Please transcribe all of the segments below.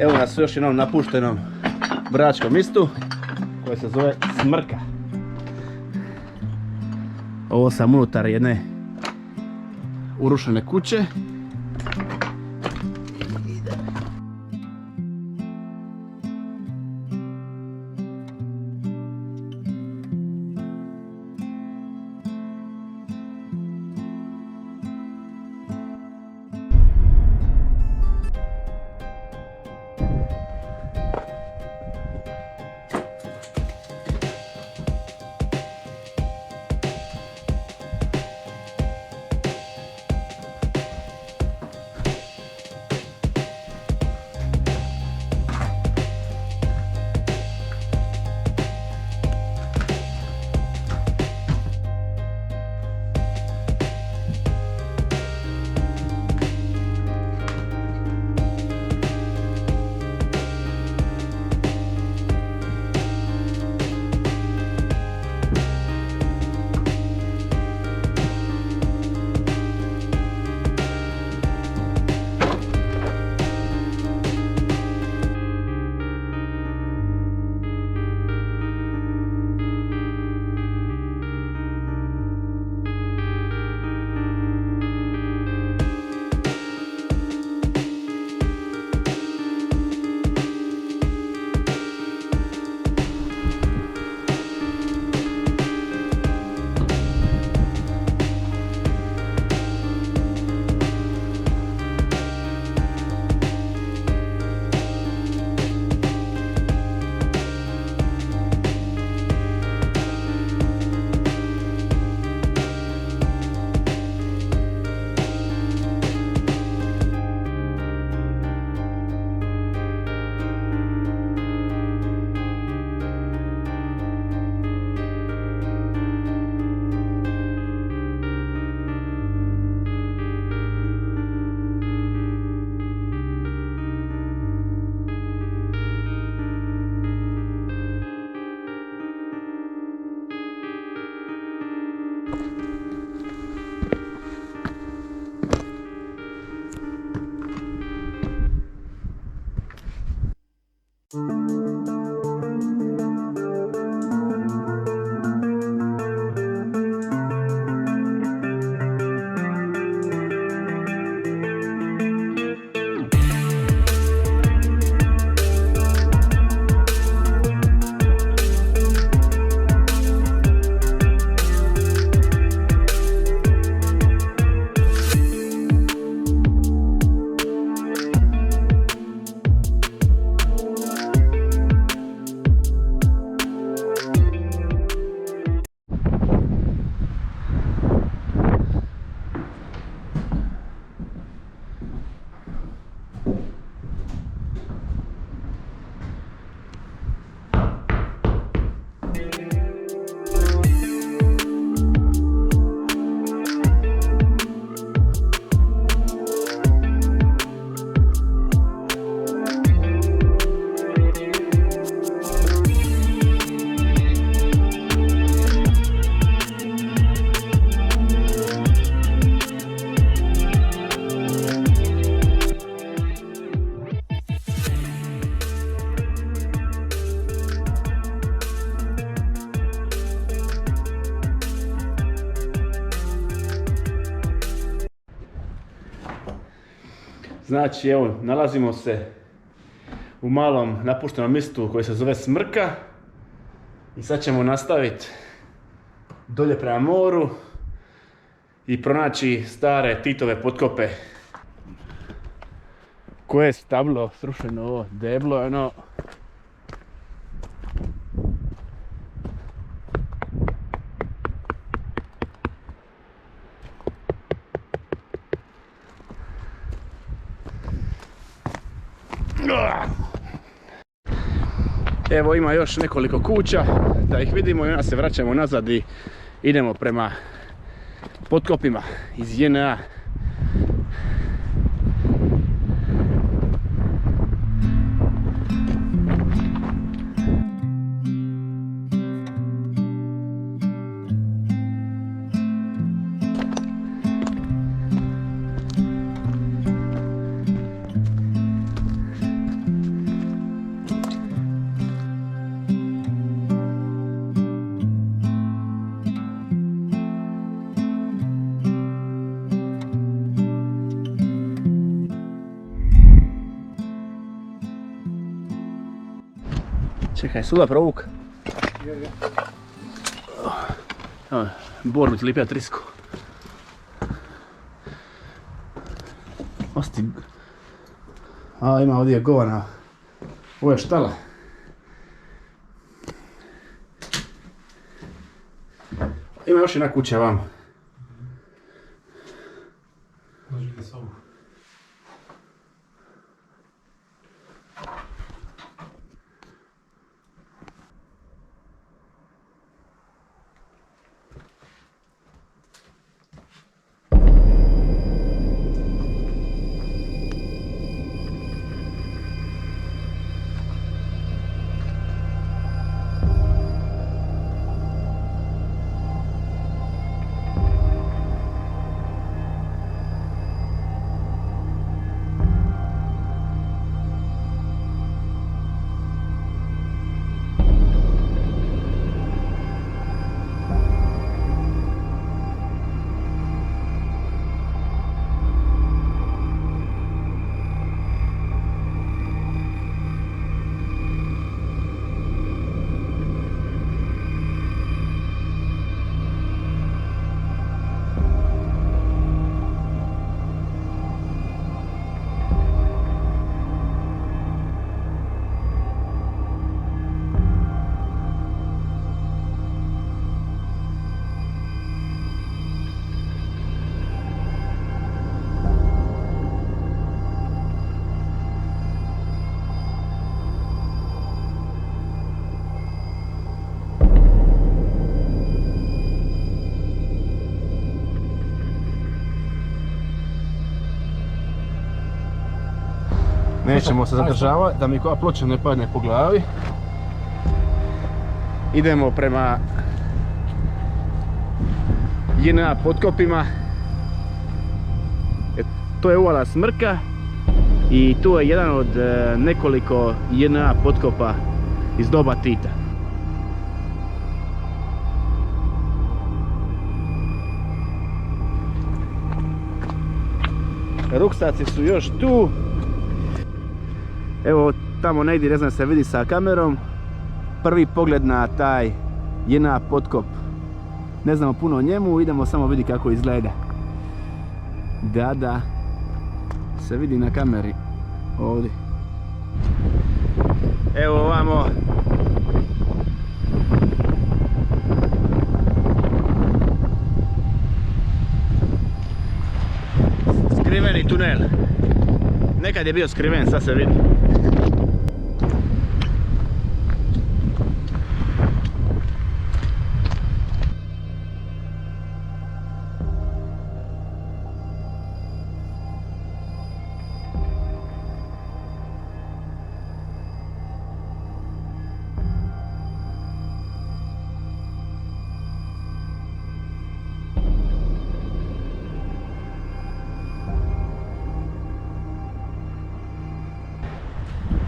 Evo nas u još jednom napuštenom bračkom mistu koje se zove Smrka. Ovo sam unutar jedne urušene kuće. Znači, evo, nalazimo se u malom napuštenom mjestu koje se zove Smrka i sad ćemo nastaviti dolje prema moru i pronaći stare Titove potkope koje je stablo srušeno, ovo deblo, ono. Evo, ima još nekoliko kuća da ih vidimo i onda se vraćamo nazad i idemo prema potkopima iz JNA. Čekaj, suda provuk. Bor mi ti lipija trisku. Osti... A, ima ovdje govana. Ovo je štala. Ima još jedna kuća vam. Može vidjeti sobu. Nećemo se zadržavati da mi koja ploča ne padne po glavi. Idemo prema JNA potkopima. To je uvala Smrka i tu je jedan od nekoliko JNA potkopa iz doba Tita. Ruksaci su još tu. Evo tamo negdje, ne znam se vidi sa kamerom, prvi pogled na taj JNA potkop. Ne znamo puno o njemu, idemo samo vidjeti kako izgleda. Da, se vidi na kameri ovdje. Evo ovamo. Skriveni tunel. Nekad je bio skriven, sad se vidi.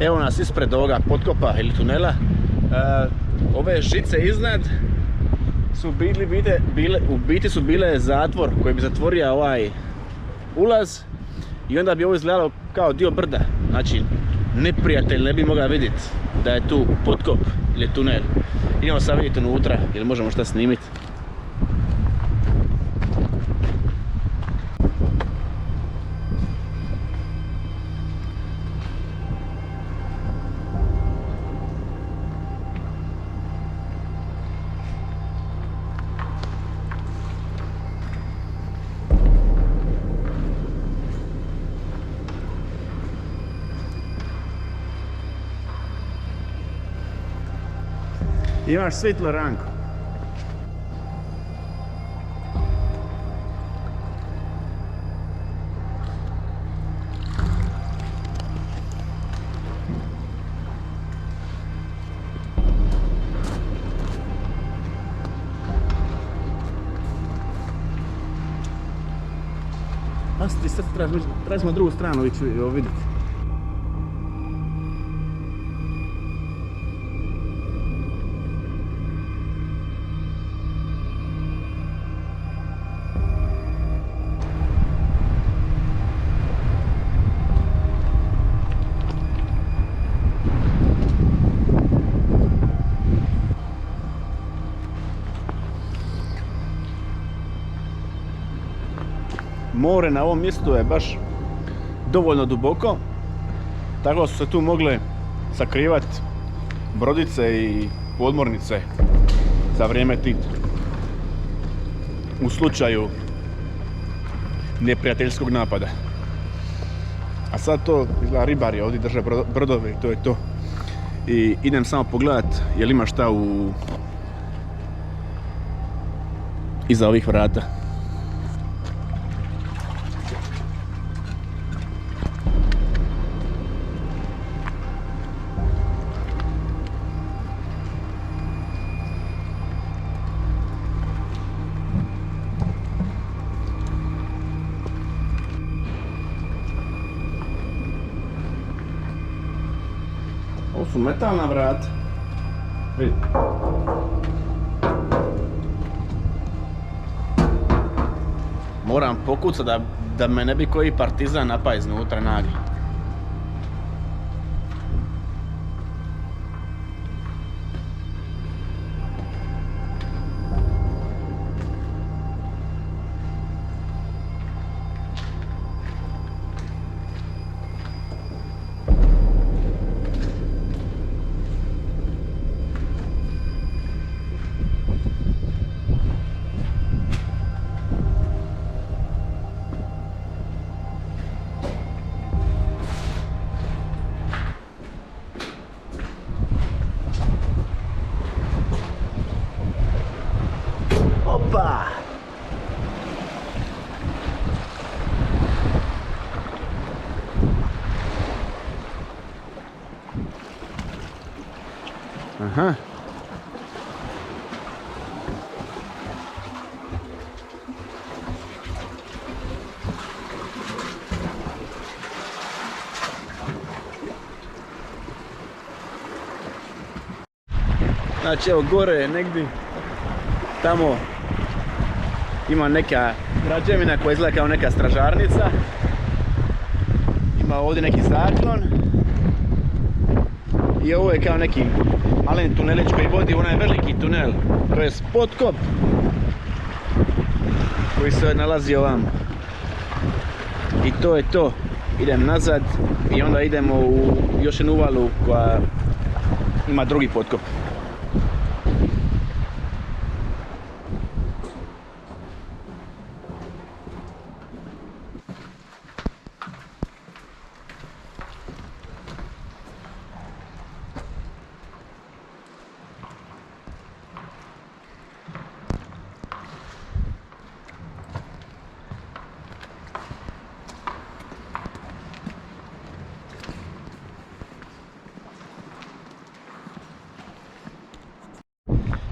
Evo nas ispred ovoga potkopa ili tunela. Ove žice iznad su u biti su bile zatvor koji bi zatvorio ovaj ulaz i onda bi ovo izgledalo kao dio brda. Znači, neprijatelj ne bi mogao vidjeti da je tu potkop ili tunel. Idemo sad vidjeti unutra ili možemo šta snimiti. Imaš svitlo, Ranko. Pasti, sad tražimo na drugu stranu ići vidjeti. more na ovom mjestu je baš dovoljno duboko, tako da su se tu mogle sakrivati brodice i podmornice za vrijeme Tita. U slučaju neprijateljskog napada. A sad to izgleda ribari ovdje drže brodove i to je to. I idem samo pogledat jel ima šta iza ovih vrata. Ovo su metalna vrata. Vidi. Moram pokucati da me ne bi koji partizan napao iznutra nagli. Opa! Aha. Znači evo gore negdje tamo ima neka građevina koja izgleda kao neka stražarnica. Ima ovdje neki zaklon. I ovo je kao neki malen tunelić koji vodi u onaj veliki tunel. To je potkop koji se nalazi ovamo. I to je to. Idem nazad i onda idemo u još jednu uvalu koja ima drugi potkop.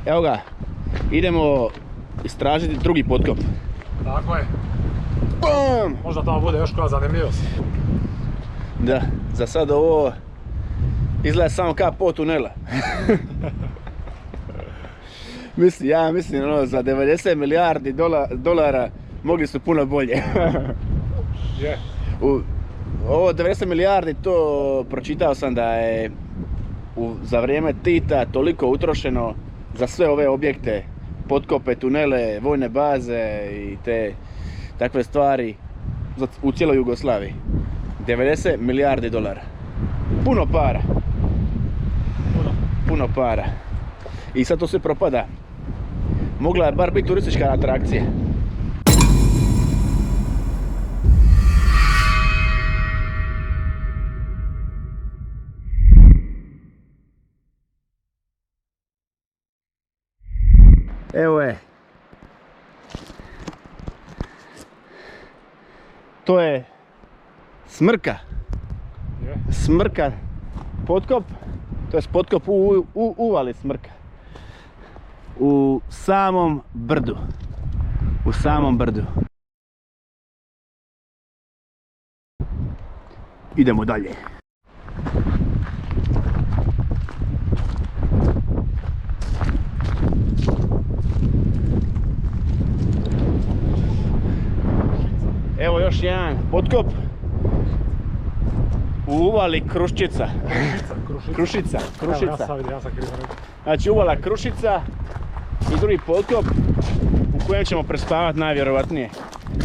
Evo ga, idemo istražiti drugi potkop. Tako je. BAM! Možda tamo bude još koja zanimljivost. Da, za sad ovo izgleda samo kao po tunela. Ja mislim ono, za 90 milijardi dolara mogli su puno bolje. Je. Ovo 90 milijardi, to pročitao sam da je za vrijeme Tita toliko utrošeno za sve ove objekte, potkope, tunele, vojne baze i te takve stvari u cijeloj Jugoslaviji. 90 milijardi dolara. Puno para. Puno para. I sad to sve propada. Mogla je bar biti turistička atrakcija. Evo je. To je Smrka. Smrka potkop. To je potkop u uvali Smrka. U samom brdu. U samom brdu. Idemo dalje. Evo još jedan potkop u uvali Kruščica. Krušica. Ja sam krivo rekao. Znači uvala Krušica i drugi potkop u kojem ćemo prespavati najvjerovatnije.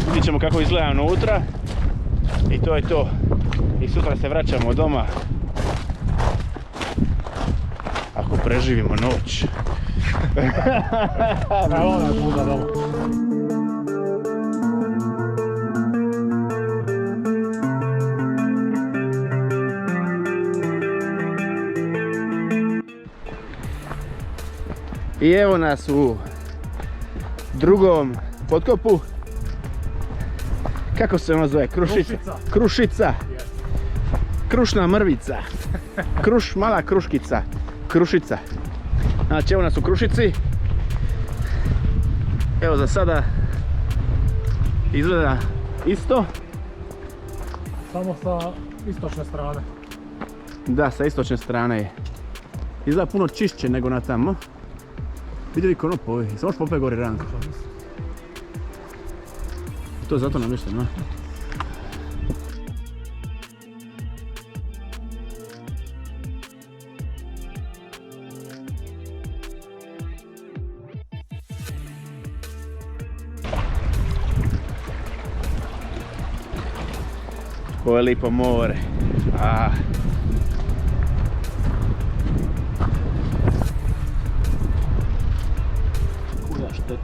Vidjet ćemo kako izgleda unutra. I to je to. I sutra se vraćamo doma. Ako preživimo noć. Evo ona puta doma. I evo nas u drugom potkopu. Kako se ono zove? Krušica. Krušna mrvica. Mala kruškica. Krušica. Znači evo nas u Krušici. Evo za sada izgleda isto. Samo sa istočne strane. Da, sa istočne strane je. Izgleda puno čišće nego na tamo. Vidjeli konop ovi, samo još popet gori ranko. To je zato namješteno, a? Ovo je lipo more. Kuda šteta.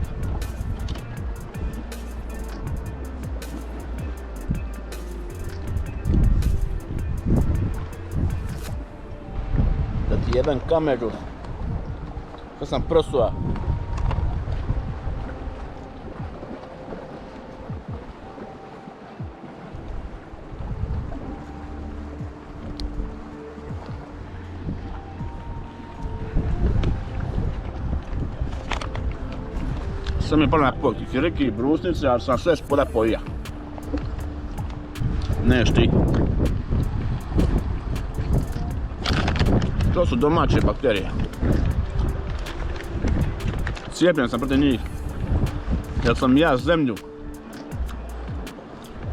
Da ti jebem kameru. Što sam prosuo. Sam je pala na pot, kiriki i brusnice, ali sam sve spoda pojija. Neš ti. To su domaće bakterije. Cijepljen sam protiv njih. Jer sam ja zemlju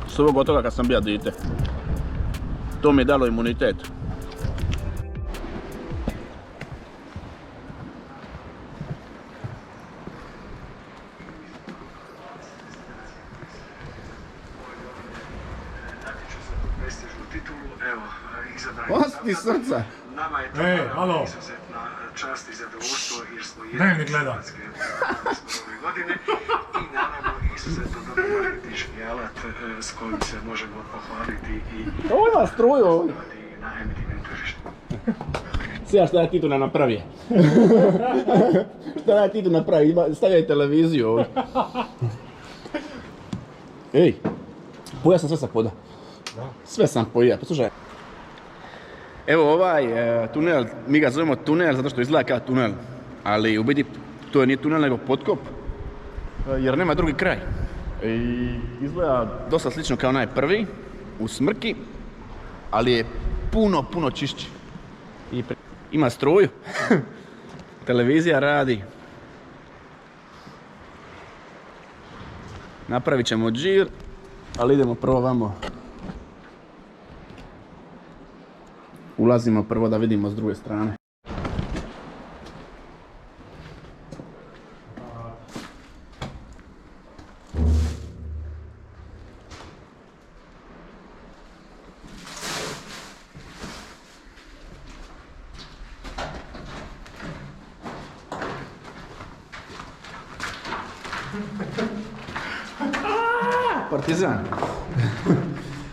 s ovog otoka kad sam bio dite. To mi je dalo imunitet. Osti srca! Nama je to izuzetna čast i zadovoljstvo jer smo Dnevnik gleda. ove godine i naravno izuzetno dokumentički alat s kojim se možemo pohvaliti i Ovo ima struju ovdje. na emitivnim tržištima. Sija šta je Tito nam napravi? Šta je Tito napravi? Stavljaj televiziju ovdje. Ej, pojao sam sve sa poda. Sve sam pojao, poslušaj. Evo ovaj tunel, mi ga zovemo tunel zato što izgleda kao tunel. Ali u biti to nije tunel nego potkop. Jer nema drugi kraj. I izgleda dosta slično kao onaj prvi, u Smrki. Ali je puno čišći. Ima struju. Televizija radi. Napravit ćemo džir, ali idemo prvo vamo. Ulazimo prvo da vidimo s druge strane. Partizan.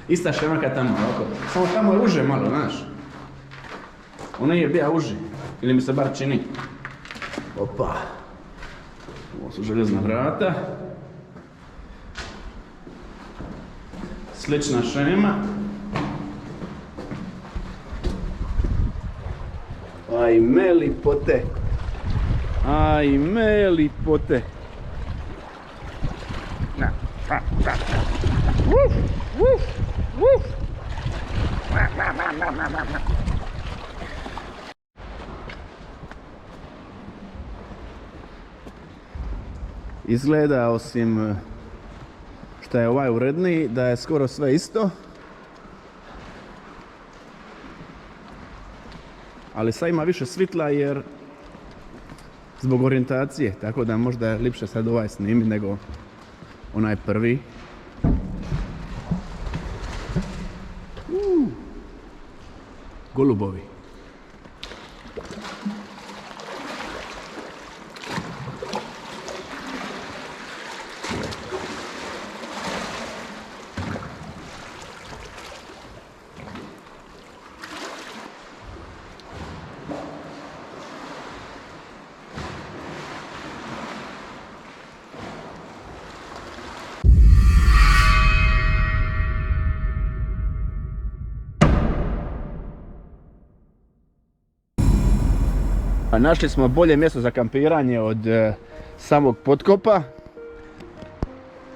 Ista šemrka tamo, ovako. Samo tamo je uže malo, znaš. Ono je bija uži, ili mi se bar čini. Opa. Ovo su željezna vrata. Slična šema. Ajme lipote. Ajme lipote. Na. Woof, woof, woof. Izgleda, osim što je ovaj uredniji, da je skoro sve isto. Ali sad ima više svitla jer zbog orijentacije, tako da možda je lipše sad ovaj snimit nego onaj prvi. golubovi. A našli smo bolje mjesto za kampiranje od samog potkopa.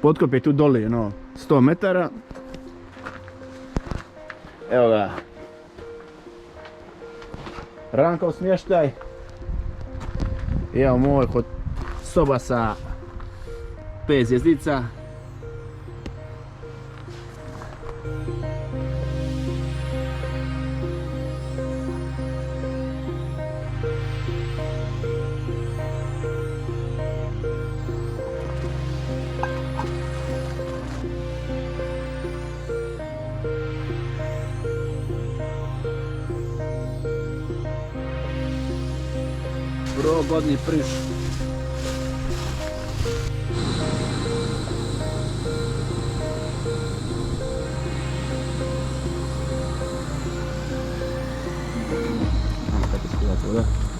Potkop je tu doli, 100 metara. Evo ga. Rankov smještaj. Evo moj soba sa 5 zvjezdica. Progodni priš. Kako se voda?